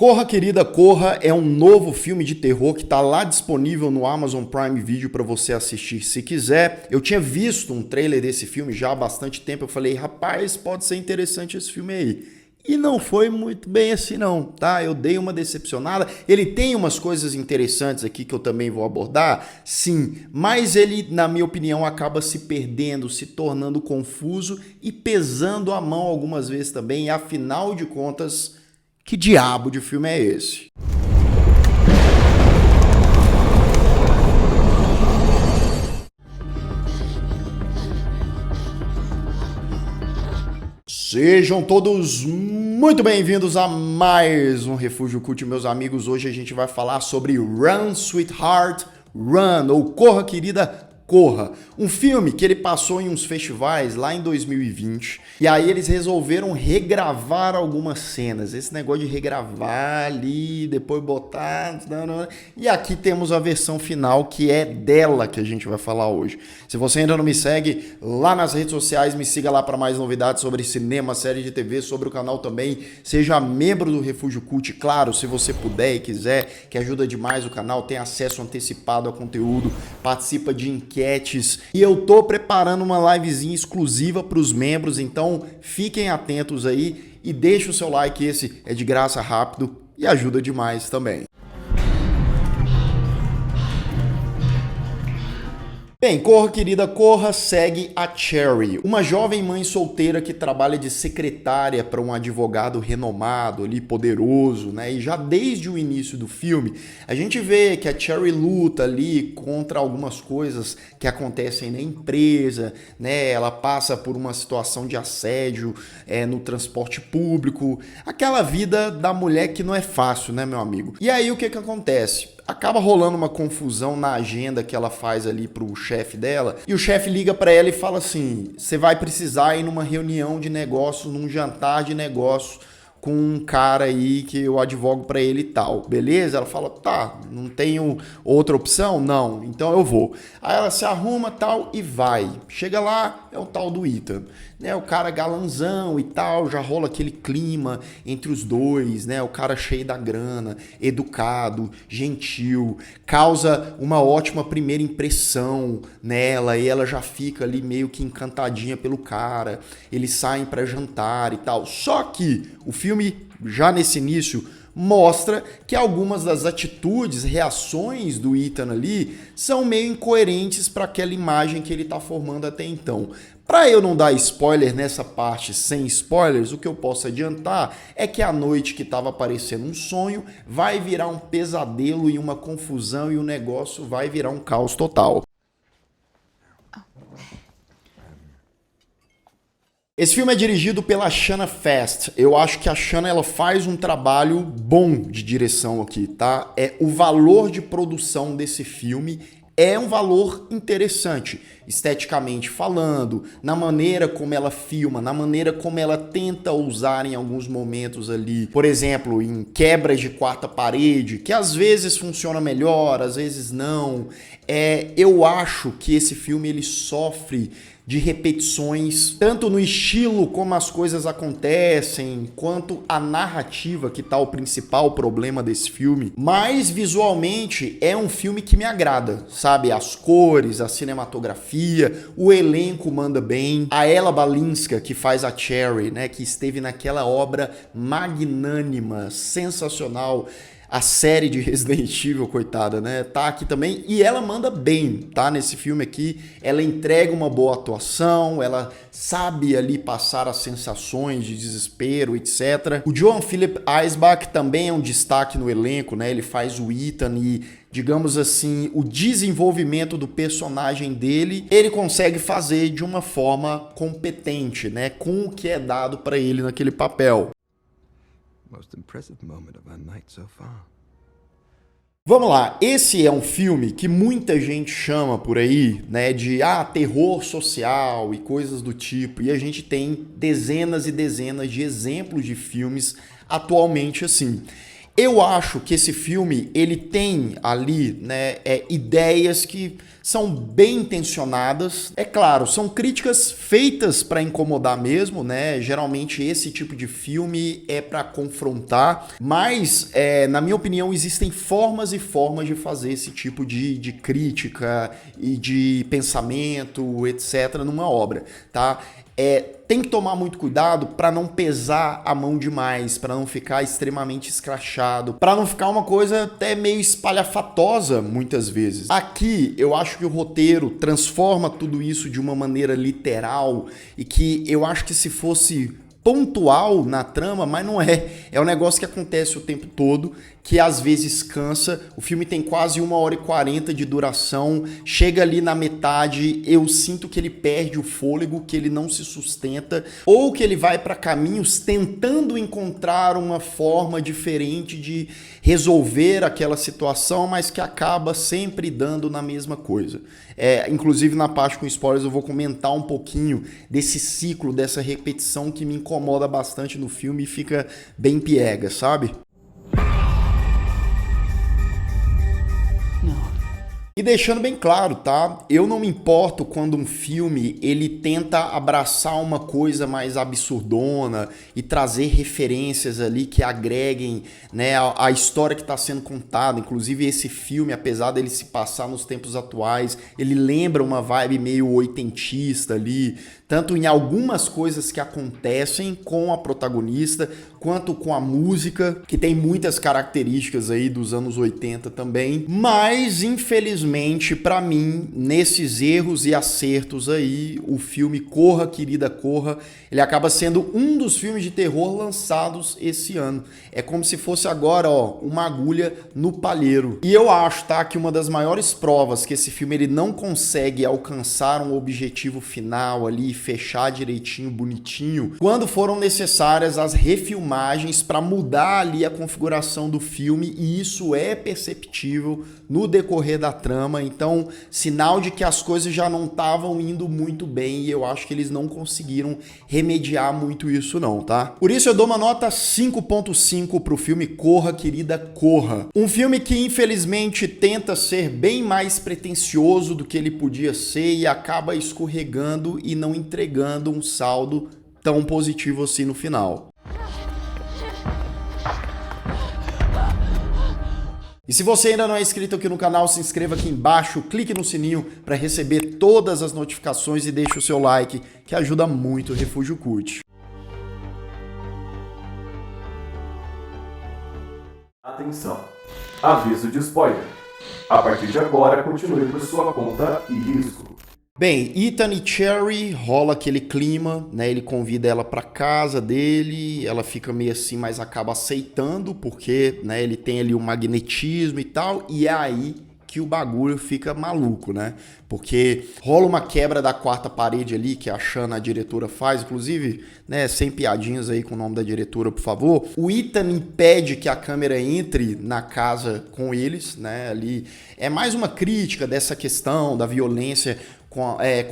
Corra, Querida, Corra é um novo filme de terror que está lá disponível no Amazon Prime Video para você assistir se quiser. Eu tinha visto um trailer desse filme já há bastante tempo, eu falei, rapaz, pode ser interessante esse filme aí. E não foi muito bem assim não, tá? Eu dei uma decepcionada. Ele tem umas coisas interessantes aqui que eu também vou abordar, sim, mas ele, na minha opinião, acaba se perdendo, se tornando confuso e pesando a mão algumas vezes também, e afinal de contas, que diabo de filme é esse? Sejam todos muito bem-vindos a mais um Refúgio Cult, meus amigos. Hoje a gente vai falar sobre Run, Sweetheart, Run, ou Corra, Querida, Corra. Um filme que ele passou em uns festivais lá em 2020, e aí eles resolveram regravar algumas cenas. Esse negócio de regravar ali, depois botar... E aqui temos a versão final, que é dela que a gente vai falar hoje. Se você ainda não me segue lá nas redes sociais, me siga lá para mais novidades sobre cinema, série de TV, sobre o canal também. Seja membro do Refúgio Cult, claro, se você puder e quiser, que ajuda demais o canal, tem acesso antecipado a conteúdo, participa de enquetes, e eu tô preparando uma livezinha exclusiva para os membros, então fiquem atentos aí e deixe o seu like, esse é de graça, rápido e ajuda demais também. Bem, Corra, Querida, Corra segue a Cherry, uma jovem mãe solteira que trabalha de secretária para um advogado renomado ali, poderoso, né? E já desde o início do filme, a gente vê que a Cherry luta ali contra algumas coisas que acontecem na empresa, né? Ela passa por uma situação de assédio no transporte público, aquela vida da mulher que não é fácil, né, meu amigo? E aí o que acontece? Acaba rolando uma confusão na agenda que ela faz ali pro chefe dela, e o chefe liga para ela e fala assim: você vai precisar ir numa reunião de negócios, num jantar de negócios com um cara aí que eu advogo para ele e tal, beleza? Ela fala, tá, não tenho outra opção? Não, então eu vou. Aí ela se arruma tal e vai. Chega lá, é o tal do Ethan, né? O cara galanzão e tal, já rola aquele clima entre os dois, né? O cara cheio da grana, educado, gentil, causa uma ótima primeira impressão nela e ela já fica ali meio que encantadinha pelo cara. Eles saem para jantar e tal. Só que o filme, já nesse início, mostra que algumas das atitudes, reações do Ethan ali são meio incoerentes para aquela imagem que ele está formando até então. Para eu não dar spoiler nessa parte sem spoilers, o que eu posso adiantar é que a noite que estava parecendo um sonho vai virar um pesadelo e uma confusão, e o negócio vai virar um caos total. Esse filme é dirigido pela Shanna Fast. Eu acho que a Shanna ela faz um trabalho bom de direção aqui, tá? O valor de produção desse filme é um valor interessante, esteticamente falando, na maneira como ela filma, na maneira como ela tenta usar em alguns momentos ali, por exemplo, em quebras de quarta parede, que às vezes funciona melhor, às vezes não. Eu acho que esse filme ele sofre de repetições, tanto no estilo como as coisas acontecem, quanto a narrativa, que tá o principal problema desse filme. Mas visualmente é um filme que me agrada, sabe? As cores, a cinematografia, o elenco manda bem. A Ella Balinska, que faz a Cherry, né? Que esteve naquela obra magnânima, sensacional, a série de Resident Evil, coitada, né? Tá aqui também e ela manda bem, tá? Nesse filme aqui, ela entrega uma boa atuação, ela sabe ali passar as sensações de desespero, etc. O Johann Philipp Eisbach também é um destaque no elenco, né? Ele faz o Ethan e, digamos assim, o desenvolvimento do personagem dele, ele consegue fazer de uma forma competente, né? Com o que é dado para ele naquele papel. Most impressive moment of our night so far. Vamos lá, esse é um filme que muita gente chama por aí, né, de terror social e coisas do tipo, e a gente tem dezenas e dezenas de exemplos de filmes atualmente assim. Eu acho que esse filme, ele tem ali, né, ideias que são bem intencionadas. É claro, são críticas feitas para incomodar mesmo, né? Geralmente esse tipo de filme é para confrontar, mas, na minha opinião, existem formas e formas de fazer esse tipo de crítica e de pensamento, etc., numa obra, tá? Tem que tomar muito cuidado para não pesar a mão demais, para não ficar extremamente escrachado, para não ficar uma coisa até meio espalhafatosa muitas vezes. Aqui eu acho que o roteiro transforma tudo isso de uma maneira literal e que eu acho que se fosse pontual na trama, mas não é. É um negócio que acontece o tempo todo, que às vezes cansa. O filme tem quase 1h40 de duração. Chega ali na metade, eu sinto que ele perde o fôlego, que ele não se sustenta, ou que ele vai para caminhos tentando encontrar uma forma diferente de resolver aquela situação, mas que acaba sempre dando na mesma coisa. Inclusive na parte com spoilers eu vou comentar um pouquinho desse ciclo, dessa repetição que me incomoda bastante no filme e fica bem piega, sabe? E deixando bem claro, tá? Eu não me importo quando um filme ele tenta abraçar uma coisa mais absurdona e trazer referências ali que agreguem, né, a história que está sendo contada. Inclusive esse filme, apesar dele se passar nos tempos atuais, ele lembra uma vibe meio oitentista ali, tanto em algumas coisas que acontecem com a protagonista, quanto com a música, que tem muitas características aí dos anos 80 também. Mas, infelizmente, pra mim, nesses erros e acertos aí, o filme Corra, Querida Corra, ele acaba sendo um dos filmes de terror lançados esse ano. É como se fosse agora, ó, uma agulha no palheiro. E eu acho, tá, que uma das maiores provas que esse filme ele não consegue alcançar um objetivo final ali, fechar direitinho, bonitinho, quando foram necessárias as refilmagens para mudar ali a configuração do filme, e isso é perceptível no decorrer da trama. Então, sinal de que as coisas já não estavam indo muito bem, e eu acho que eles não conseguiram remediar muito isso não, tá? Por isso eu dou uma nota 5.5 pro filme Corra, Querida Corra. Um filme que infelizmente tenta ser bem mais pretensioso do que ele podia ser e acaba escorregando e não entregando um saldo tão positivo assim no final. E se você ainda não é inscrito aqui no canal, se inscreva aqui embaixo, clique no sininho para receber todas as notificações e deixe o seu like, que ajuda muito o Refúgio Cult. Atenção! Aviso de spoiler. A partir de agora, continue por sua conta e risco. Bem, Ethan e Cherry, rola aquele clima, né? Ele convida ela pra casa dele, ela fica meio assim, mas acaba aceitando, porque, né, ele tem ali um magnetismo e tal, e é aí que o bagulho fica maluco, né? Porque rola uma quebra da quarta parede ali, que a Shanna, a diretora, faz, inclusive, né, sem piadinhas aí com o nome da diretora, por favor. O Ethan impede que a câmera entre na casa com eles, né? Ali é mais uma crítica dessa questão da violência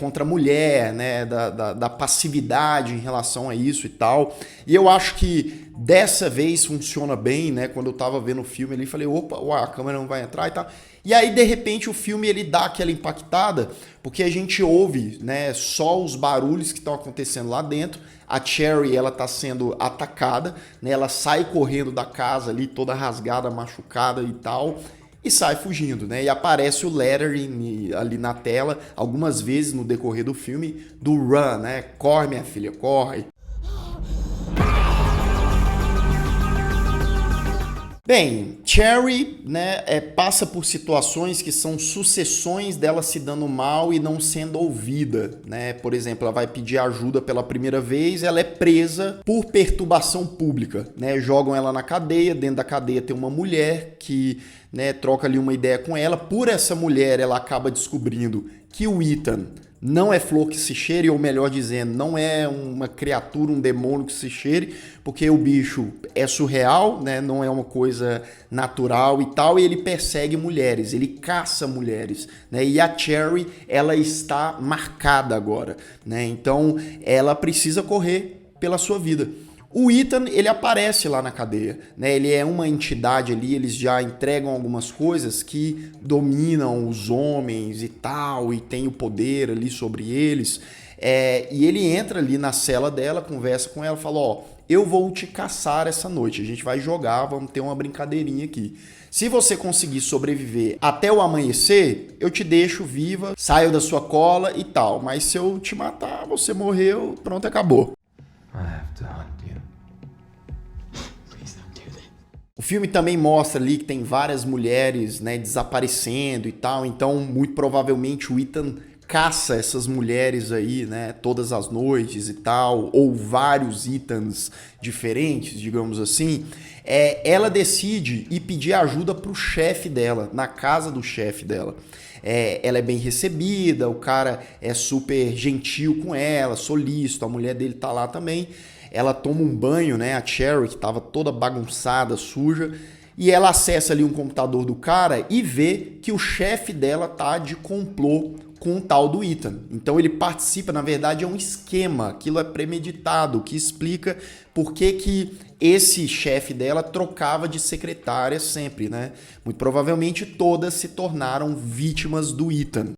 contra a mulher, né, da passividade em relação a isso e tal. E eu acho que dessa vez funciona bem, né? Quando eu tava vendo o filme ali, falei, opa, ué, a câmera não vai entrar e tal. E aí, de repente, o filme ele dá aquela impactada, porque a gente ouve, né, só os barulhos que estão acontecendo lá dentro. A Cherry, ela tá sendo atacada, né? Ela sai correndo da casa ali, toda rasgada, machucada e tal, e sai fugindo, né? E aparece o lettering ali na tela, algumas vezes no decorrer do filme, do run, né? Corre, minha filha, corre. Bem, Cherry, né, passa por situações que são sucessões dela se dando mal e não sendo ouvida, né? Por exemplo, ela vai pedir ajuda pela primeira vez, ela é presa por perturbação pública, né? Jogam ela na cadeia, dentro da cadeia tem uma mulher que, né, troca ali uma ideia com ela. Por essa mulher, ela acaba descobrindo que o Ethan não é flor que se cheire, ou melhor dizendo, não é uma criatura, um demônio que se cheire, porque o bicho é surreal, né? Não é uma coisa natural e tal, e ele persegue mulheres, ele caça mulheres, né? E a Cherry, ela está marcada agora, né? Então, ela precisa correr pela sua vida. O Ethan, ele aparece lá na cadeia, né? Ele é uma entidade ali, eles já entregam algumas coisas que dominam os homens e tal, e tem o poder ali sobre eles. E ele entra ali na cela dela, conversa com ela, fala, ó, eu vou te caçar essa noite, a gente vai jogar, vamos ter uma brincadeirinha aqui. Se você conseguir sobreviver até o amanhecer, eu te deixo viva, saio da sua cola e tal, mas se eu te matar, você morreu, pronto, acabou. O filme também mostra ali que tem várias mulheres, né, desaparecendo e tal, então muito provavelmente o Ethan caça essas mulheres aí, né, todas as noites e tal, ou vários Ethans diferentes, digamos assim. Ela decide ir pedir ajuda pro chefe dela, na casa do chefe dela. Ela é bem recebida, o cara é super gentil com ela, solícito, a mulher dele tá lá também. Ela toma um banho, né, a Cherry, que tava toda bagunçada, suja, e ela acessa ali um computador do cara e vê que o chefe dela tá de complô com o tal do Ethan. Então ele participa, na verdade é um esquema, aquilo é premeditado, que explica por que esse chefe dela trocava de secretária sempre, né? Muito provavelmente todas se tornaram vítimas do Ethan.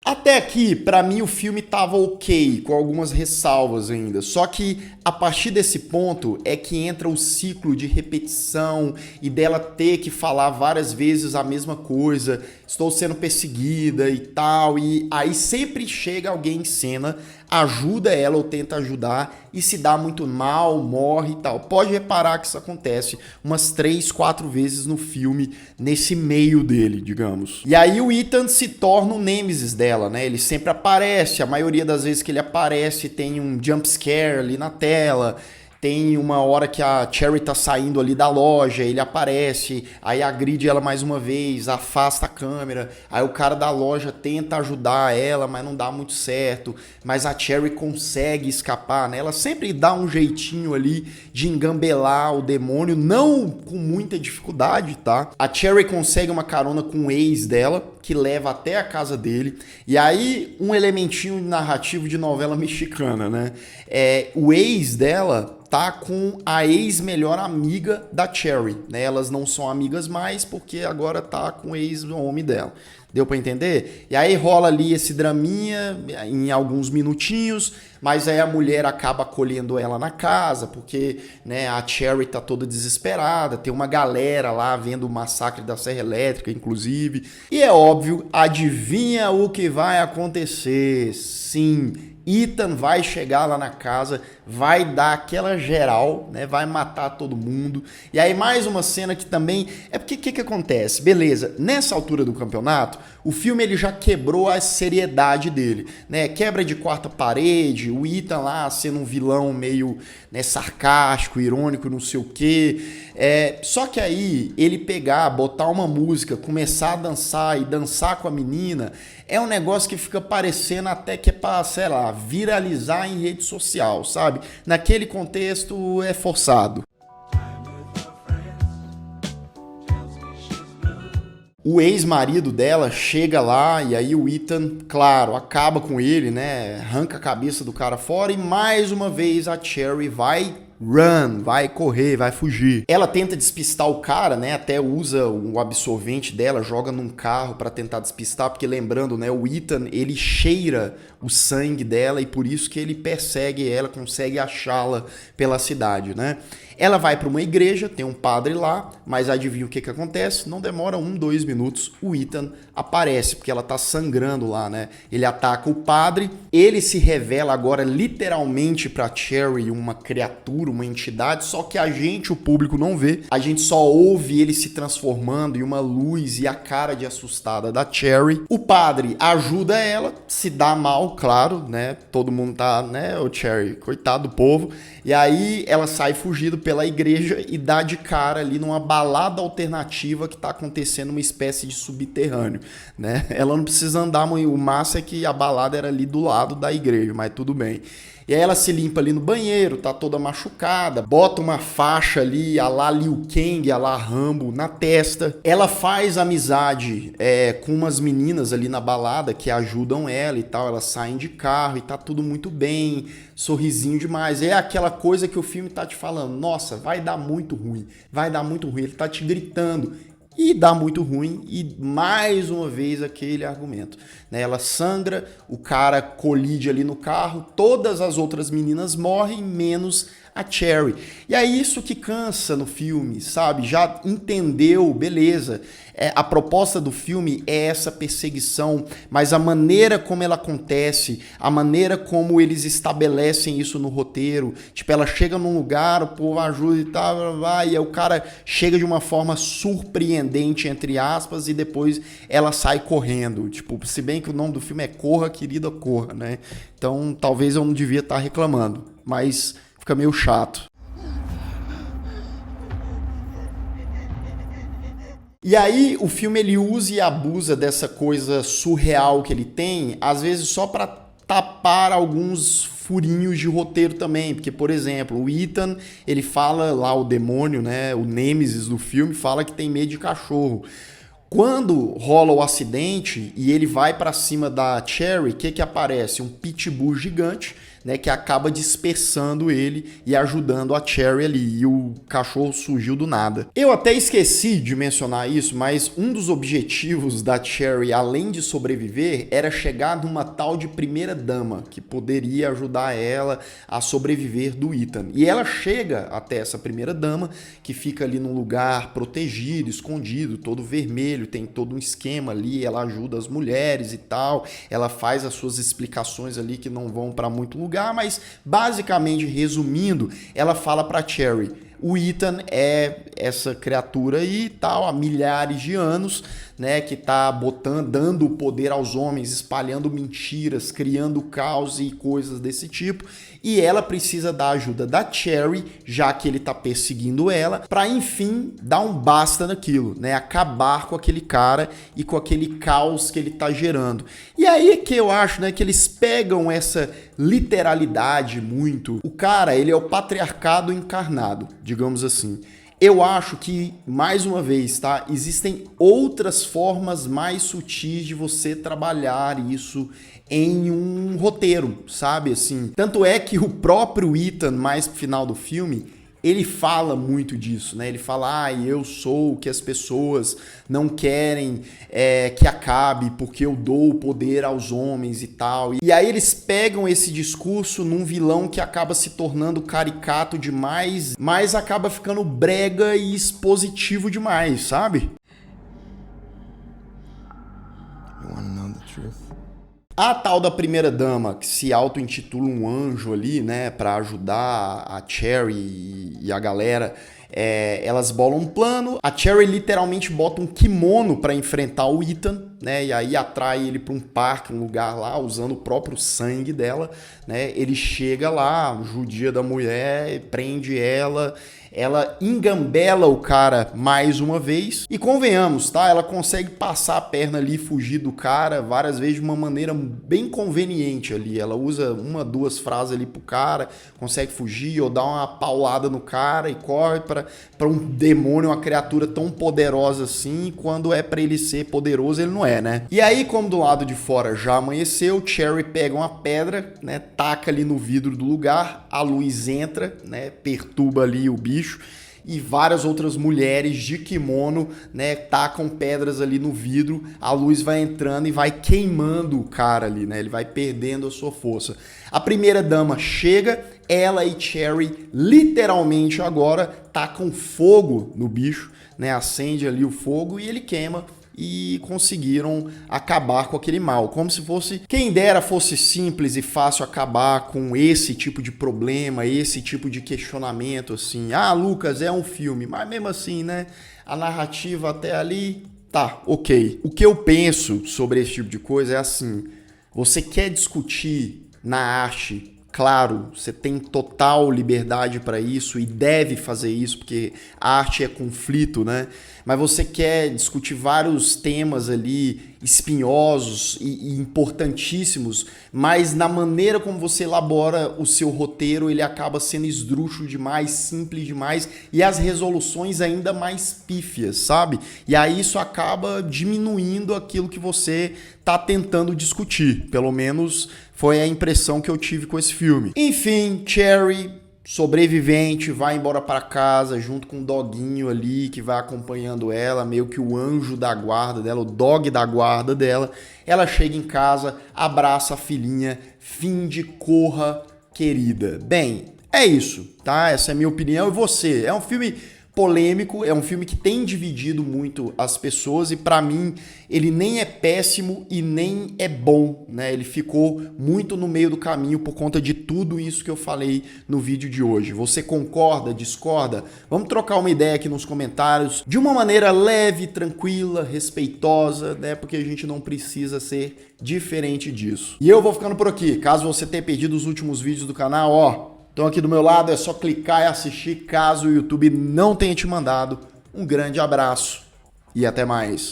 Até aqui, pra mim, o filme tava ok, com algumas ressalvas ainda. Só que a partir desse ponto é que entra o ciclo de repetição e dela ter que falar várias vezes a mesma coisa. Estou sendo perseguida e tal. E aí sempre chega alguém em cena, ajuda ela ou tenta ajudar e se dá muito mal, morre e tal. Pode reparar que isso acontece umas 3, 4 vezes no filme, nesse meio dele, digamos. E aí o Ethan se torna o nêmesis dela, né? Ele sempre aparece, a maioria das vezes que ele aparece tem um jump scare ali na tela. Tem uma hora que a Cherry tá saindo ali da loja, ele aparece, aí agride ela mais uma vez, afasta a câmera, aí o cara da loja tenta ajudar ela, mas não dá muito certo, mas a Cherry consegue escapar, né? Ela sempre dá um jeitinho ali de engambelar o demônio, não com muita dificuldade, tá? A Cherry consegue uma carona com o ex dela, que leva até a casa dele, e aí um elementinho narrativo de novela mexicana, né? O ex dela tá com a ex-melhor amiga da Cherry, né? Elas não são amigas mais porque agora tá com o ex-homem dela. Deu pra entender? E aí rola ali esse draminha em alguns minutinhos, mas aí a mulher acaba acolhendo ela na casa, porque, né, a Cherry tá toda desesperada, tem uma galera lá vendo o massacre da Serra Elétrica, inclusive. E é óbvio, adivinha o que vai acontecer? Sim, Ethan vai chegar lá na casa, vai dar aquela geral, né? Vai matar todo mundo. E aí mais uma cena que também... porque o que acontece? Beleza, nessa altura do campeonato, o filme ele já quebrou a seriedade dele, né? Quebra de quarta parede, o Ethan lá sendo um vilão meio, né, sarcástico, irônico, não sei o quê. Só que aí ele pegar, botar uma música, começar a dançar e dançar com a menina, é um negócio que fica parecendo até que é pra, sei lá, viralizar em rede social, sabe? Naquele contexto é forçado. O ex-marido dela chega lá e aí o Ethan, claro, acaba com ele, né? Arranca a cabeça do cara fora e mais uma vez a Cherry vai correr, vai fugir. Ela tenta despistar o cara, né? Até usa o absorvente dela, joga num carro pra tentar despistar, porque lembrando, né? O Ethan, ele cheira o sangue dela e por isso que ele persegue ela, consegue achá-la pela cidade, né? Ela vai para uma igreja, tem um padre lá, mas adivinha o que acontece? Não demora 1, 2 minutos, o Ethan aparece, porque ela tá sangrando lá, né? Ele ataca o padre, ele se revela agora literalmente pra Cherry uma criatura, uma entidade, só que a gente, o público, não vê. A gente só ouve ele se transformando em uma luz e a cara de assustada da Cherry. O padre ajuda ela, se dá mal, claro, né? Todo mundo tá, né? Ô Cherry, coitado do povo. E aí ela sai fugindo pela igreja e dá de cara ali numa balada alternativa que tá acontecendo uma espécie de subterrâneo, né? Ela não precisa andar muito, o massa é que a balada era ali do lado da igreja, mas tudo bem. E aí ela se limpa ali no banheiro, tá toda machucada, bota uma faixa ali, a lá Liu Kang, a lá Rambo, na testa. Ela faz amizade com umas meninas ali na balada que ajudam ela e tal, elas saem de carro e tá tudo muito bem, sorrisinho demais. É aquela coisa que o filme tá te falando, nossa, vai dar muito ruim, ele tá te gritando. E dá muito ruim, e mais uma vez aquele argumento, né? Ela sangra, o cara colide ali no carro, todas as outras meninas morrem, menos a Cherry. E é isso que cansa no filme, sabe? Já entendeu, beleza. A proposta do filme é essa perseguição, mas a maneira como ela acontece, a maneira como eles estabelecem isso no roteiro, tipo, ela chega num lugar, o povo ajuda e tal, e aí o cara chega de uma forma surpreendente, entre aspas, e depois ela sai correndo. Tipo, se bem que o nome do filme é Corra, Querida, Corra, né? Então, talvez eu não devia estar reclamando, mas fica meio chato. E aí o filme ele usa e abusa dessa coisa surreal que ele tem, às vezes só para tapar alguns furinhos de roteiro também, porque, por exemplo, o Ethan, ele fala lá, o demônio, né, o Nêmesis do filme, fala que tem medo de cachorro. Quando rola o acidente e ele vai para cima da Cherry, o que aparece? Um pitbull gigante, né, que acaba dispersando ele e ajudando a Cherry ali, e o cachorro surgiu do nada. Eu até esqueci de mencionar isso, mas um dos objetivos da Cherry, além de sobreviver, era chegar numa tal de primeira dama, que poderia ajudar ela a sobreviver do Ethan. E ela chega até essa primeira dama, que fica ali num lugar protegido, escondido, todo vermelho, tem todo um esquema ali, ela ajuda as mulheres e tal, ela faz as suas explicações ali que não vão para muito lugar, mas basicamente, resumindo, ela fala para Cherry, o Ethan é essa criatura aí, tal, há milhares de anos, né, que tá dando poder aos homens, espalhando mentiras, criando caos e coisas desse tipo, e ela precisa da ajuda da Cherry, já que ele tá perseguindo ela, para enfim dar um basta naquilo, né, acabar com aquele cara e com aquele caos que ele tá gerando. E aí que eu acho, né, que eles pegam essa literalidade muito. O cara, ele é o patriarcado encarnado, digamos assim. Eu acho que, mais uma vez, tá? Existem outras formas mais sutis de você trabalhar isso em um roteiro, sabe? Assim, tanto é que o próprio Ethan, mais pro final do filme, ele fala muito disso, né? Ele fala, eu sou o que as pessoas não querem que acabe, porque eu dou o poder aos homens e tal. E aí eles pegam esse discurso num vilão que acaba se tornando caricato demais, mas acaba ficando brega e expositivo demais, sabe? You wanna know the truth? A tal da primeira dama, que se auto-intitula um anjo ali, né, pra ajudar a Cherry e a galera, elas bolam um plano. A Cherry literalmente bota um kimono pra enfrentar o Ethan, né, e aí atrai ele pra um parque, um lugar lá, usando o próprio sangue dela, né. Ele chega lá, judia da mulher, prende ela engambela o cara mais uma vez. E convenhamos, tá? Ela consegue passar a perna ali e fugir do cara várias vezes de uma maneira bem conveniente ali. Ela usa uma, duas frases ali pro cara, consegue fugir ou dá uma paulada no cara e corre para um demônio, uma criatura tão poderosa assim. Quando é pra ele ser poderoso, ele não é, né? E aí, como do lado de fora já amanheceu, Cherry pega uma pedra, né? Taca ali no vidro do lugar, a luz entra, né? Perturba ali o bicho. E várias outras mulheres de kimono, né, tacam pedras ali no vidro, a luz vai entrando e vai queimando o cara ali, né, ele vai perdendo a sua força. A primeira dama chega, ela e Cherry literalmente agora tacam fogo no bicho, né, acende ali o fogo e ele queima. E conseguiram acabar com aquele mal, como se fosse, quem dera fosse simples e fácil acabar com esse tipo de problema, esse tipo de questionamento, assim, Lucas, é um filme, mas mesmo assim, né, a narrativa até ali, tá, ok. O que eu penso sobre esse tipo de coisa é assim, você quer discutir na arte, claro, você tem total liberdade para isso e deve fazer isso, porque a arte é conflito, né? Mas você quer discutir vários temas ali espinhosos e importantíssimos, mas na maneira como você elabora o seu roteiro, ele acaba sendo esdrúxulo demais, simples demais e as resoluções ainda mais pífias, sabe? E aí isso acaba diminuindo aquilo que você tá tentando discutir. Pelo menos foi a impressão que eu tive com esse filme. Enfim, Cherry, sobrevivente, vai embora para casa junto com o doguinho ali que vai acompanhando ela, meio que o anjo da guarda dela, o dog da guarda dela. Ela chega em casa, abraça a filhinha, fim de corra, querida. Bem, é isso, tá? Essa é a minha opinião. E você? É um filme polêmico, é um filme que tem dividido muito as pessoas e pra mim ele nem é péssimo e nem é bom, né? Ele ficou muito no meio do caminho por conta de tudo isso que eu falei no vídeo de hoje. Você concorda, discorda? Vamos trocar uma ideia aqui nos comentários de uma maneira leve, tranquila, respeitosa, né? Porque a gente não precisa ser diferente disso. E eu vou ficando por aqui. Caso você tenha perdido os últimos vídeos do canal, ó, então aqui do meu lado é só clicar e assistir caso o YouTube não tenha te mandado. Um grande abraço e até mais.